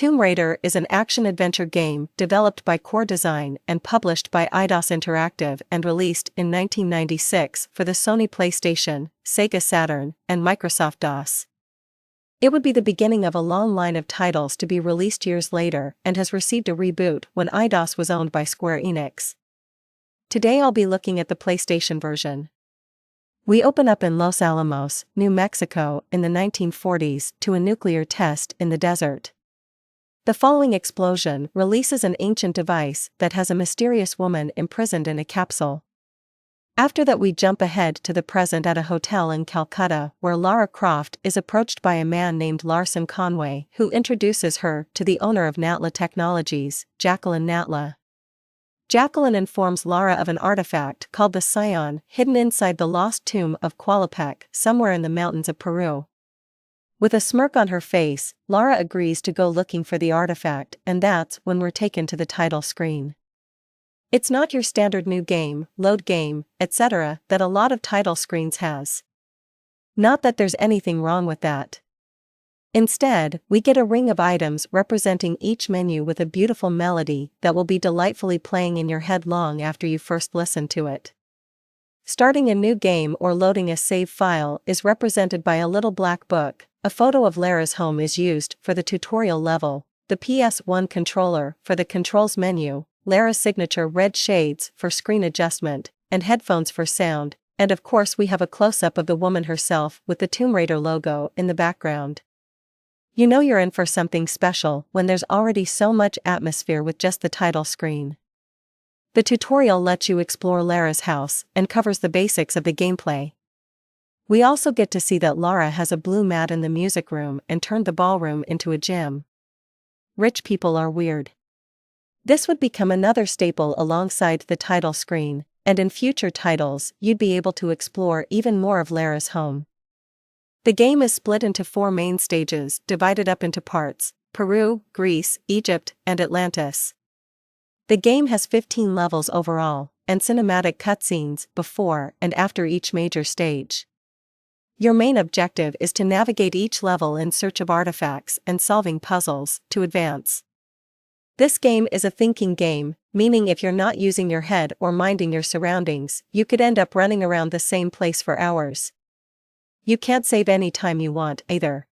Tomb Raider is an action-adventure game developed by Core Design and published by Eidos Interactive and released in 1996 for the Sony PlayStation, Sega Saturn, and Microsoft DOS. It would be the beginning of a long line of titles to be released years later and has received a reboot when Eidos was owned by Square Enix. Today I'll be looking at the PlayStation version. We open up in Los Alamos, New Mexico, in the 1940s to a nuclear test in the desert. The following explosion releases an ancient device that has a mysterious woman imprisoned in a capsule. After that we jump ahead to the present at a hotel in Calcutta where Lara Croft is approached by a man named Larson Conway who introduces her to the owner of Natla Technologies, Jacqueline Natla. Jacqueline informs Lara of an artifact called the Scion hidden inside the lost tomb of Qualapec somewhere in the mountains of Peru. With a smirk on her face, Lara agrees to go looking for the artifact, and that's when we're taken to the title screen. It's not your standard new game, load game, etc. that a lot of title screens has. Not that there's anything wrong with that. Instead, we get a ring of items representing each menu with a beautiful melody that will be delightfully playing in your head long after you first listen to it. Starting a new game or loading a save file is represented by a little black book. A photo of Lara's home is used for the tutorial level, the PS1 controller for the controls menu, Lara's signature red shades for screen adjustment, and headphones for sound, and of course we have a close-up of the woman herself with the Tomb Raider logo in the background. You know you're in for something special when there's already so much atmosphere with just the title screen. The tutorial lets you explore Lara's house and covers the basics of the gameplay. We also get to see that Lara has a blue mat in the music room and turned the ballroom into a gym. Rich people are weird. This would become another staple alongside the title screen, and in future titles you'd be able to explore even more of Lara's home. The game is split into 4 main stages divided up into parts: Peru, Greece, Egypt, and Atlantis. The game has 15 levels overall, and cinematic cutscenes before and after each major stage. Your main objective is to navigate each level in search of artifacts and solving puzzles to advance. This game is a thinking game, meaning if you're not using your head or minding your surroundings, you could end up running around the same place for hours. You can't save any time you want either.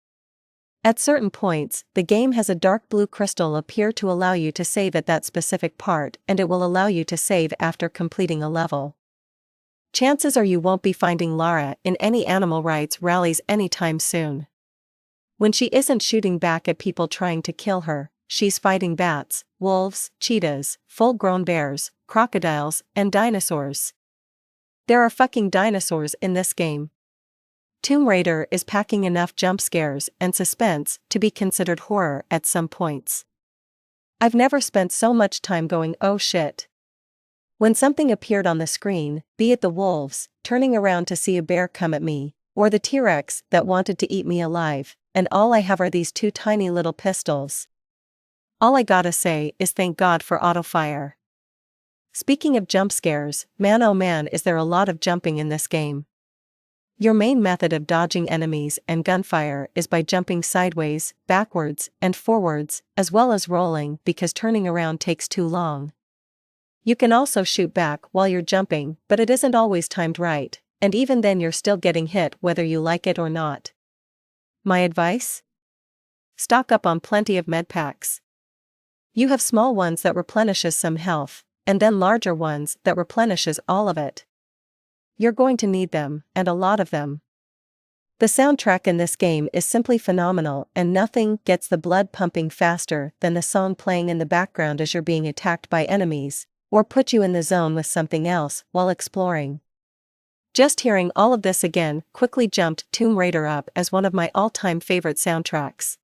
At certain points, the game has a dark blue crystal appear to allow you to save at that specific part, and it will allow you to save after completing a level. Chances are you won't be finding Lara in any animal rights rallies anytime soon. When she isn't shooting back at people trying to kill her, she's fighting bats, wolves, cheetahs, full-grown bears, crocodiles, and dinosaurs. There are fucking dinosaurs in this game. Tomb Raider is packing enough jump scares and suspense to be considered horror at some points. I've never spent so much time going, oh shit. When something appeared on the screen, be it the wolves, turning around to see a bear come at me, or the T-Rex that wanted to eat me alive, and all I have are these 2 tiny little pistols. All I gotta say is thank God for auto-fire. Speaking of jump scares, man oh man is there a lot of jumping in this game. Your main method of dodging enemies and gunfire is by jumping sideways, backwards, and forwards, as well as rolling because turning around takes too long. You can also shoot back while you're jumping, but it isn't always timed right, and even then you're still getting hit whether you like it or not. My advice? Stock up on plenty of medpacks. You have small ones that replenishes some health, and then larger ones that replenishes all of it. You're going to need them, and a lot of them. The soundtrack in this game is simply phenomenal, and nothing gets the blood pumping faster than the song playing in the background as you're being attacked by enemies, or put you in the zone with something else while exploring. Just hearing all of this again quickly jumped Tomb Raider up as one of my all-time favorite soundtracks.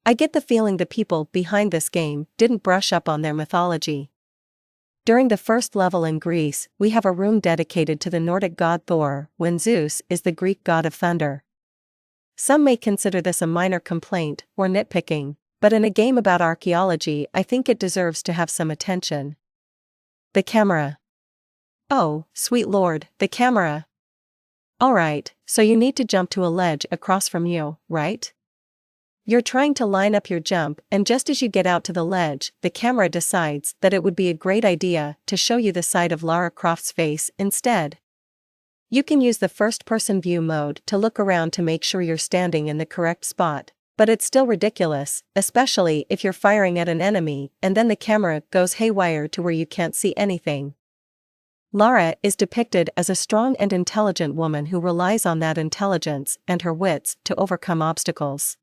I get the feeling the people behind this game didn't brush up on their mythology. During the first level in Greece, we have a room dedicated to the Nordic god Thor, when Zeus is the Greek god of thunder. Some may consider this a minor complaint or nitpicking, but in a game about archaeology I think it deserves to have some attention. The camera. Oh, sweet lord, the camera. Alright, so you need to jump to a ledge across from you, right? You're trying to line up your jump, and just as you get out to the ledge, the camera decides that it would be a great idea to show you the side of Lara Croft's face instead. You can use the first-person view mode to look around to make sure you're standing in the correct spot, but it's still ridiculous, especially if you're firing at an enemy and then the camera goes haywire to where you can't see anything. Lara is depicted as a strong and intelligent woman who relies on that intelligence and her wits to overcome obstacles.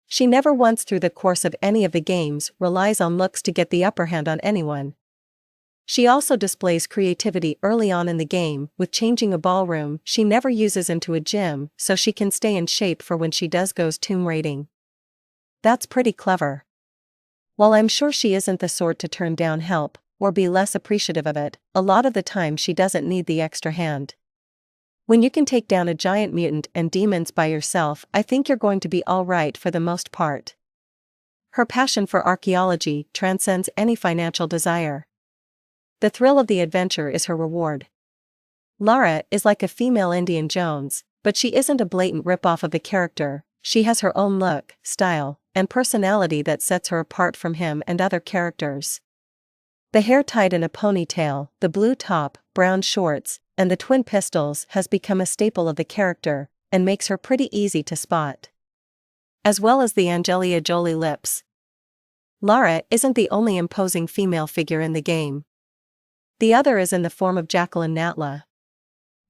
She never once through the course of any of the games relies on looks to get the upper hand on anyone. She also displays creativity early on in the game with changing a ballroom she never uses into a gym so she can stay in shape for when she does goes tomb raiding. That's pretty clever. While I'm sure she isn't the sort to turn down help or be less appreciative of it, a lot of the time she doesn't need the extra hand. When you can take down a giant mutant and demons by yourself, I think you're going to be all right for the most part. Her passion for archaeology transcends any financial desire. The thrill of the adventure is her reward. Lara is like a female Indiana Jones, but she isn't a blatant rip-off of the character. She has her own look, style, and personality that sets her apart from him and other characters. The hair tied in a ponytail, the blue top, brown shorts, and the twin pistols has become a staple of the character, and makes her pretty easy to spot. As well as the Angelina Jolie lips. Lara isn't the only imposing female figure in the game. The other is in the form of Jacqueline Natla.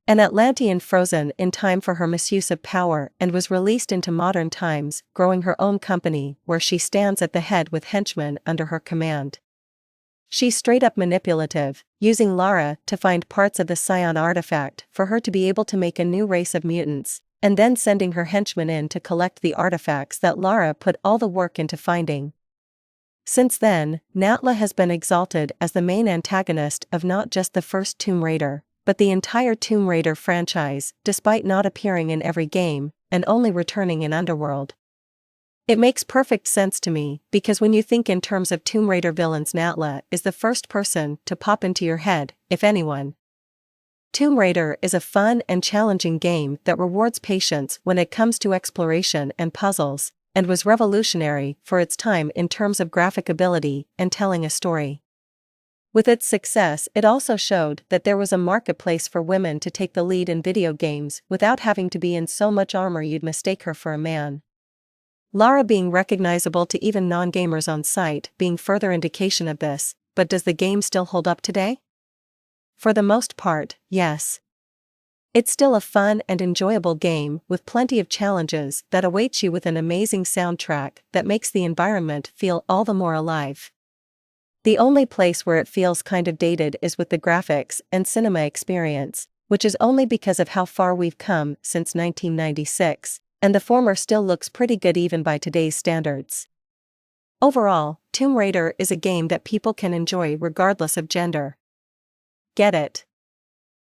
An Atlantean frozen in time for her misuse of power and was released into modern times, growing her own company where she stands at the head with henchmen under her command. She's straight up manipulative, using Lara to find parts of the Scion artifact for her to be able to make a new race of mutants, and then sending her henchmen in to collect the artifacts that Lara put all the work into finding. Since then, Natla has been exalted as the main antagonist of not just the first Tomb Raider, but the entire Tomb Raider franchise, despite not appearing in every game, and only returning in Underworld. It makes perfect sense to me, because when you think in terms of Tomb Raider villains, Natla is the first person to pop into your head, if anyone. Tomb Raider is a fun and challenging game that rewards patience when it comes to exploration and puzzles, and was revolutionary for its time in terms of graphic ability and telling a story. With its success, it also showed that there was a marketplace for women to take the lead in video games without having to be in so much armor you'd mistake her for a man. Lara being recognizable to even non-gamers on site being further indication of this, but does the game still hold up today? For the most part, yes. It's still a fun and enjoyable game with plenty of challenges that awaits you with an amazing soundtrack that makes the environment feel all the more alive. The only place where it feels kind of dated is with the graphics and cinema experience, which is only because of how far we've come since 1996. And the former still looks pretty good even by today's standards. Overall, Tomb Raider is a game that people can enjoy regardless of gender. Get it?